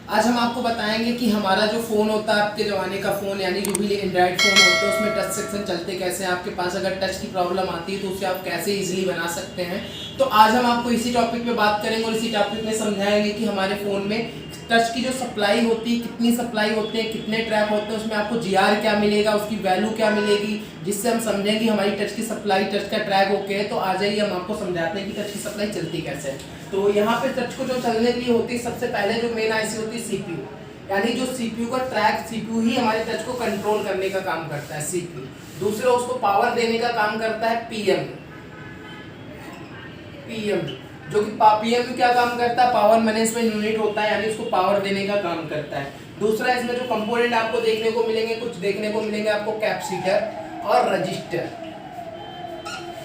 आज हम आपको बताएंगे कि हमारा जो फ़ोन होता है आपके ज़माने का फ़ोन यानी जो भी एंड्रॉयड फ़ोन होते हैं उसमें टच सेक्शन चलते कैसे हैं। आपके पास अगर टच की प्रॉब्लम आती है तो उसे आप कैसे इजीली बना सकते हैं। तो आज हम आपको इसी टॉपिक पे बात करेंगे और इसी टॉपिक में समझाएंगे कि हमारे फ़ोन में टच की जो सप्लाई होती है कितनी सप्लाई होती है, कितने ट्रैक होते हैं, उसमें आपको जीआर क्या मिलेगा, उसकी वैल्यू क्या मिलेगी, जिससे हम समझें कि हमारी टच की सप्लाई, टच का ट्रैक ओके है। तो आ जाइए हम आपको समझाते हैं कि टच की सप्लाई चलती कैसे है। तो यहाँ पे टच को जो चलने के लिए होती है सबसे पहले जो मेन आईसी होती है सीपीयू, यानी जो सीपीयू का ट्रैक, सीपीयू ही हमारे टच को कंट्रोल करने का काम करता है सीपीयू। दूसरा उसको पावर देने का काम करता है पीएमयू। जो कि पीएमयू क्या काम करता है, पावर मैनेजमेंट यूनिट होता है, यानी उसको पावर देने का काम करता है। दूसरा इसमें जो कंपोनेंट आपको देखने को मिलेंगे, कुछ देखने को मिलेंगे आपको कैपेसिटर और रजिस्टर।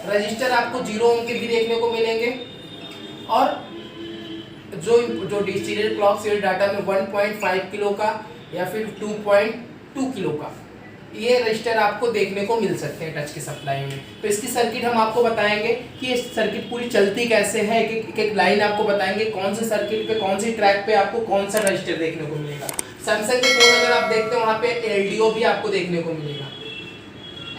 रजिस्टर आपको 0 ओम के भी देखने को मिलेंगे और जो सीरियल क्लॉक सीरियल डाटा में 1.5 किलो का या फिर 2.2 किलो का ये रजिस्टर आपको देखने को मिल सकते हैं टच की सप्लाई में। तो इसकी सर्किट हम आपको बताएंगे कि ये सर्किट पूरी चलती कैसे है। एक लाइन आपको बताएंगे कौन से सर्किट पे, कौन सी ट्रैक पे आपको कौन सा रजिस्टर देखने को मिलेगा। सैमसंग के फोन अगर आप देखते हो वहाँ पे एलडीओ भी आपको देखने को मिलेगा।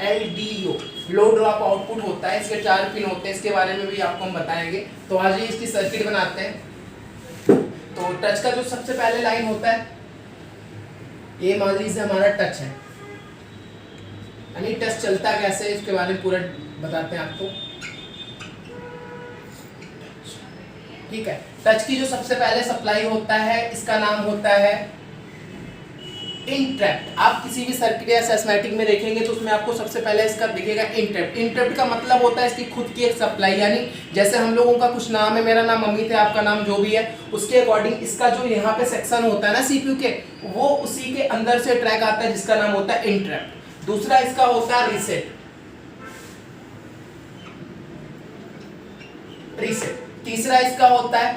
एलडीओ लो ड्रॉप आउटपुट होता है, इसके 4 पिन होते हैं, इसके बारे में भी आपको हम बताएंगे। तो आज ही इसकी सर्किट बनाते हैं। तो टच का जो सबसे पहले लाइन होता है, ये मान लीजिए हमारा टच है, यानी टच चलता कैसे है इसके बारे में पूरा बताते हैं आपको। ठीक है, टच की जो सबसे पहले सप्लाई होता है इसका नाम होता है इंटरप्ट। आप किसी भी सर्किट या सिस्टमैटिक में देखेंगे तो उसमें आपको सबसे पहले इसका दिखेगा इंटरप्ट। इंटरप्ट का मतलब होता है इसकी खुद की एक सप्लाई, यानी जैसे हम लोगों का कुछ नाम है, मेरा नाम अमित है, आपका नाम जो भी है, उसके अकॉर्डिंग इसका जो यहाँ पे सेक्शन होता है ना सीपीयू के, वो उसी के अंदर से ट्रैक आता है जिसका नाम होता है इंटरप्ट। दूसरा इसका होता है रीसेट। तीसरा इसका होता है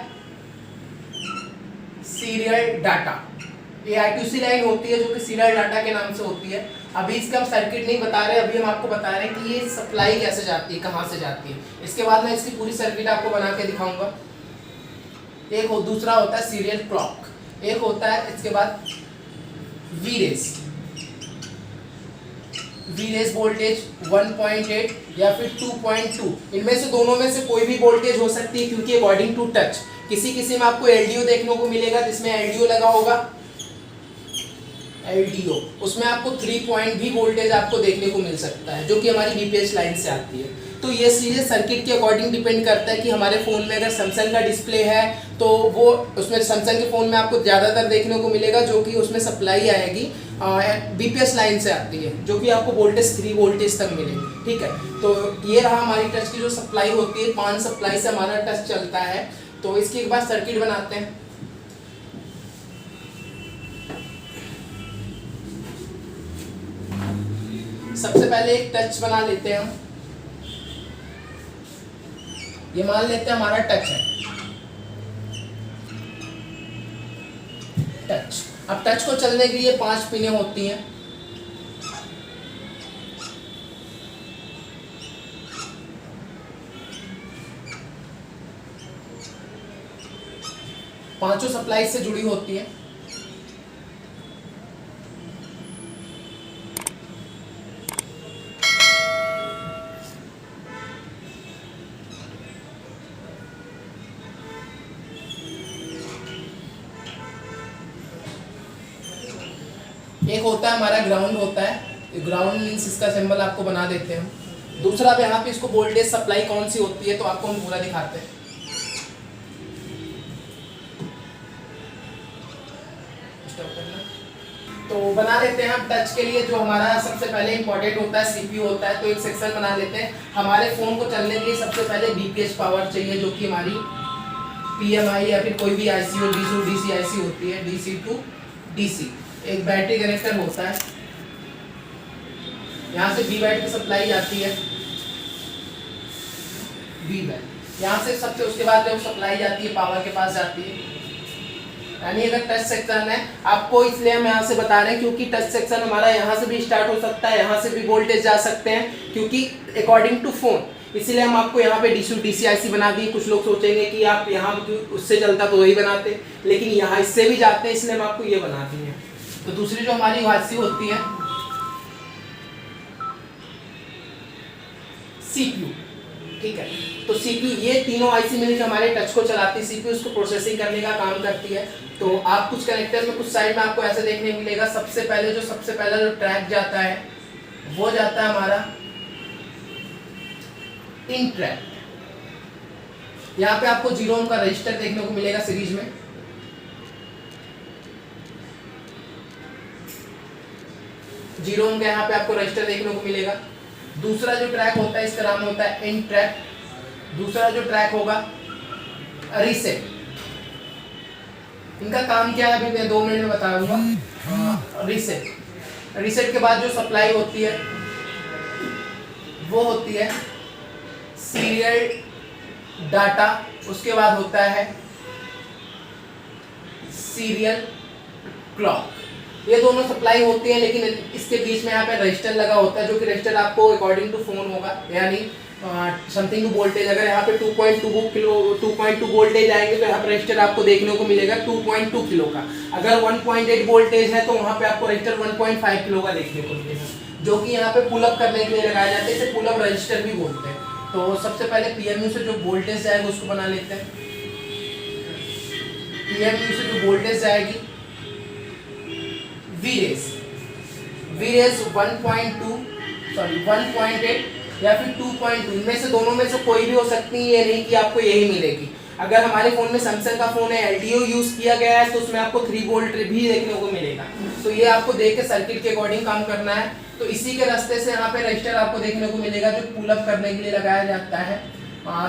सीरियल डाटा। ये I2C लाइन होती है जो कि सीरियल डाटा के नाम से होती है। अभी इसका हम सर्किट नहीं बता रहे, अभी हम आपको बता रहे हैं कि ये सप्लाई कैसे जाती है, कहाँ से जाती है। इसके बाद मैं इसकी पूरी सर्किट आपको बना के दिखाऊंगा। दूसरा होता है सीरियल क्लॉक, एक होता है इसके बाद वीरेस वोल्टेज 1.8 या फिर 2.2, इनमें से दोनों में से कोई भी वोल्टेज हो सकती है क्योंकि अकॉर्डिंग टू टच। किसी में आपको एलडीओ देखने को मिलेगा जिसमें एलडीओ लगा होगा, एलडीओ उसमें आपको 3 पॉइंट भी वोल्टेज आपको देखने को मिल सकता है जो कि हमारी बीपीएस लाइन से आती है। तो ये चीज़ें सर्किट के अकॉर्डिंग डिपेंड करता है कि हमारे फ़ोन में अगर सैमसंग का डिस्प्ले है तो वो उसमें सैमसंग के फ़ोन में आपको ज़्यादातर देखने को मिलेगा जो कि उसमें सप्लाई आएगी बीपीएस लाइन से आती है, जो कि आपको वोल्टेज 3 वोल्टेज तक मिलेगी। ठीक है, तो ये रहा हमारी टच की जो सप्लाई होती है, 5 सप्लाई से हमारा टच चलता है। तो इसके एक बार सर्किट बनाते हैं। सबसे पहले एक टच बना लेते हैं हम। ये मान लेते हैं हमारा टच है। टच, अब टच को चलने के लिए 5 पिनें होती हैं। पांचों सप्लाई से जुड़ी होती है। एक होता है हमारा ग्राउंड होता है, ग्राउंड मीन्स इसका सिंबल आपको बना देते हैं हम। दूसरा अब यहाँ पे इसको वोल्टेज सप्लाई कौन सी होती है तो आपको हम पूरा दिखाते हैं। तो बना लेते हैं हम टच के लिए जो हमारा सबसे पहले इंपॉर्टेंट होता है सीपीयू होता है। तो एक सेक्शन बना लेते हैं। हमारे फोन को चलने के लिए सबसे पहले बीपीएस पावर चाहिए जो कि हमारी पीएमआई या फिर कोई भी आईसी हो, डीसी आईसी होती है, डीसी टू डीसी। एक बैटरी कनेक्टर होता है, यहाँ से वी बैट की सप्लाई जाती है, वी बैट यहाँ से सबसे, उसके बाद जब सप्लाई जाती है पावर के पास जाती है। यानी अगर टच सेक्शन है आपको, इसलिए हम यहाँ से बता रहे हैं क्योंकि टच सेक्शन हमारा यहाँ से भी स्टार्ट हो सकता है, यहाँ से भी वोल्टेज जा सकते हैं, क्योंकि अकॉर्डिंग टू फोन इसीलिए हम आपको यहाँ पे डीसी आईसी बना दी। कुछ लोग सोचेंगे कि आप यहाँ उससे चलता तो वही बनाते, लेकिन यहाँ इससे भी जाते हैं, इसलिए हम आपको ये बना दी है। तो दूसरी जो हमारी आईसी होती है CPU, ठीक है। तो CPU, ये तीनों आईसी मिलकर हमारे टच को चलाती है। CPU उसको प्रोसेसिंग करने का काम करती है। तो आप कुछ कनेक्टर में कुछ साइड में आपको ऐसे देखने को मिलेगा। सबसे पहला जो ट्रैक जाता है वो जाता है हमारा इन ट्रैक। यहाँ पे आपको 0 ओम का रजिस्टर देखने को मिलेगा सीरीज में। जीरो ओम का यहाँ पे आपको रजिस्टर देखने को मिलेगा। दूसरा जो ट्रैक होता है इसका नाम होता है इन ट्रैक। दूसरा जो ट्रैक होगा रीसेट। इनका काम क्या है अभी मैं 2 मिनट में बता दूंगा। रीसेट के बाद जो सप्लाई होती है वो होती है सीरियल डाटा। उसके बाद होता है सीरियल क्लॉक। ये दोनों सप्लाई होती है, लेकिन इसके बीच में यहाँ पे रजिस्टर लगा होता है, जो कि रजिस्टर आपको अकॉर्डिंग टू फोन होगा, यानी समथिंग टू वोल्टेज। अगर यहाँ पे 2.2 वोल्टेज आएंगे तो यहाँ पे रजिस्टर आपको देखने को मिलेगा 2.2 किलो का। अगर 1.8 वोल्टेज है तो वहाँ पे आपको रजिस्टर 1.5 किलो का देखने को मिलेगा, जो कि यहाँ पे पुल अप करने के लिए लगाया जाता है। इसे पुल अप रजिस्टर भी बोलते हैं। तो सबसे पहले पीएमयू से जो वोल्टेज जाएगा उसको बना लेते हैं। पीएमयू से जो वोल्टेज जाएगी वीरेस 1.8 या फिर 2.2, इनमें से दोनों में से कोई भी हो सकती है, ये नहीं कि आपको यही मिलेगी। अगर हमारे फ़ोन में सैमसंग का फ़ोन है, LDO यूज़ किया गया है, तो उसमें आपको 3 वोल्ट भी देखने को मिलेगा। तो ये आपको देख के सर्किट के अकॉर्डिंग काम करना है। तो इसी के रास्ते से यहाँ पे रजिस्टर आपको देखने को मिलेगा जो पुल अप करने के लिए लगाया जाता है।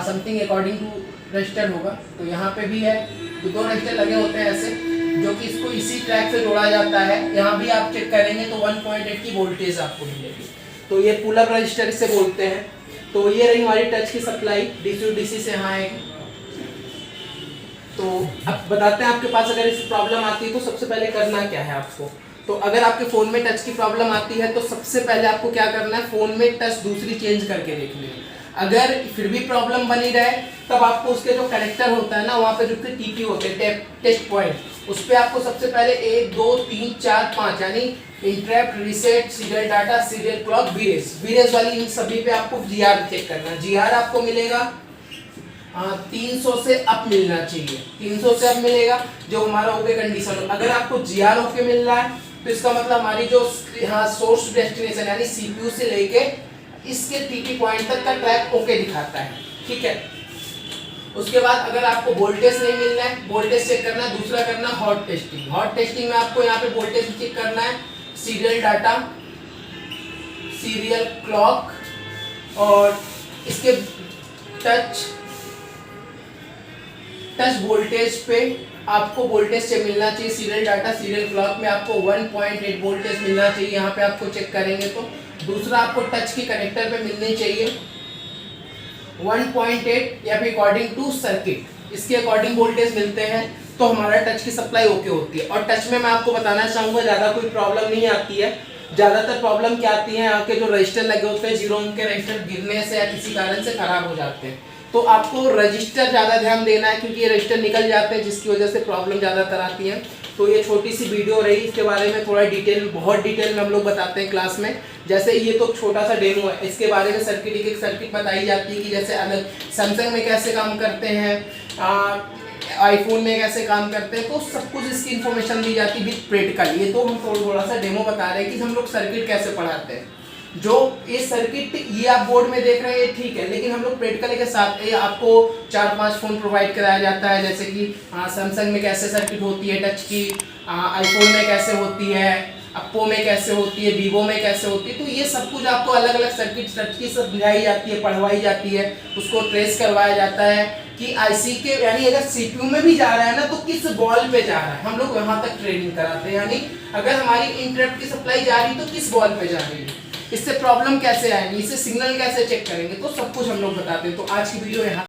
समथिंग अकॉर्डिंग टू रजिस्टर होगा। तो यहाँ पे भी है, तो 2 रजिस्टर लगे होते हैं ऐसे, जो कि इसको इसी ट्रैक से जोड़ा जाता है। यहाँ भी आप चेक करेंगे तो 1.8 की वोल्टेज आपको मिलेगी। तो ये पुल अप रजिस्टर इसे बोलते हैं। तो ये रही हमारी टच की सप्लाई DC से यहाँ आएगी। तो अब बताते हैं आपके पास अगर इस प्रॉब्लम आती है तो सबसे पहले करना क्या है आपको। तो अगर आपके फ़ोन में टच की प्रॉब्लम आती है तो सबसे पहले आपको क्या करना है, फ़ोन में टच दूसरी चेंज करके देखनी है। अगर फिर भी प्रॉब्लम बनी रहे तब आपको उसके जो कनेक्टर होता है ना, वहाँ पे जो TP होते हैं, टेस्ट पॉइंट, उस पर आपको सबसे पहले 1 2 3 4 5 यानी interrupt, reset, serial data, serial clock, वीरेस वाली इन सभी पे आपको GR चेक करना है। GR आपको मिलेगा 300 से अप मिलना चाहिए। 300 से अप मिलेगा जो हमारा ओके कंडीशन। अगर आपको GR ओके मिल रहा है तो इसका मतलब हमारी जो यहाँ सोर्स डेस्टिनेशन यानी CPU से लेके इसके TP पॉइंट तक का ट्रैक ओके दिखाता है, ठीक है। उसके बाद अगर आपको वोल्टेज नहीं मिल रहा है, वोल्टेज चेक करना है। दूसरा करना हॉट टेस्टिंग। हॉट टेस्टिंग में आपको यहाँ पे वोल्टेज चेक करना है, सीरियल डाटा, सीरियल क्लॉक और इसके टच वोल्टेज पे आपको वोल्टेज से मिलना चाहिए। सीरियल डाटा, सीरियल क्लॉक में आपको 1.8 वोल्टेज मिलना चाहिए। यहाँ पे आपको चेक करेंगे तो दूसरा आपको टच की कनेक्टर पे मिलनी चाहिए 1.8 या फिर अकॉर्डिंग टू सर्किट, इसके अकॉर्डिंग वोल्टेज मिलते हैं तो हमारा टच की सप्लाई ओके होती है। और टच में मैं आपको बताना चाहूँगा ज़्यादा कोई प्रॉब्लम नहीं आती है। ज़्यादातर प्रॉब्लम क्या आती है, यहाँ के जो रजिस्टर लगे होते हैं 0 ओम के रजिस्टर गिरने से या किसी कारण से खराब हो जाते हैं। तो आपको रजिस्टर ज़्यादा ध्यान देना है, क्योंकि ये रजिस्टर निकल जाते हैं जिसकी वजह से प्रॉब्लम ज़्यादातर आती है। तो ये छोटी सी वीडियो रही, इसके बारे में थोड़ा बहुत डिटेल में हम लोग बताते हैं क्लास में। जैसे ये तो छोटा सा डेमो है, इसके बारे में एक सर्किट बताई जाती है कि जैसे अलग सैमसंग में कैसे काम करते हैं, आईफोन में कैसे काम करते हैं, तो सब कुछ इसकी इन्फॉर्मेशन दी जाती है विद प्रैक्टिकल। ये तो हम थोड़ा सा डेमो बता रहे हैं कि हम लोग सर्किट कैसे पढ़ाते हैं। जो ये सर्किट ये आप बोर्ड में देख रहे हैं ये ठीक है, लेकिन हम लोग प्रैक्टिकल के साथ ये आपको 4-5 फ़ोन प्रोवाइड कराया जाता है। जैसे कि सैमसंग में कैसे सर्किट होती है टच की, आईफोन में कैसे होती है, अप्पो में कैसे होती है, वीवो में कैसे होती है। तो ये सब कुछ आपको अलग अलग सर्किट टच की समझाई जाती है, पढ़वाई जाती है, उसको ट्रेस करवाया जाता है कि आईसी के यानी अगर CPU में भी जा रहा है ना तो किस बॉल पे जा रहा है, हम लोग वहाँ तक ट्रेनिंग कराते हैं। यानी अगर हमारी इंटरप्ट की सप्लाई जा रही तो किस बॉल पे जा रही है, इससे प्रॉब्लम कैसे आएगी, इससे सिग्नल कैसे चेक करेंगे, तो सब कुछ हम लोग बताते हैं। तो आज की वीडियो यहाँ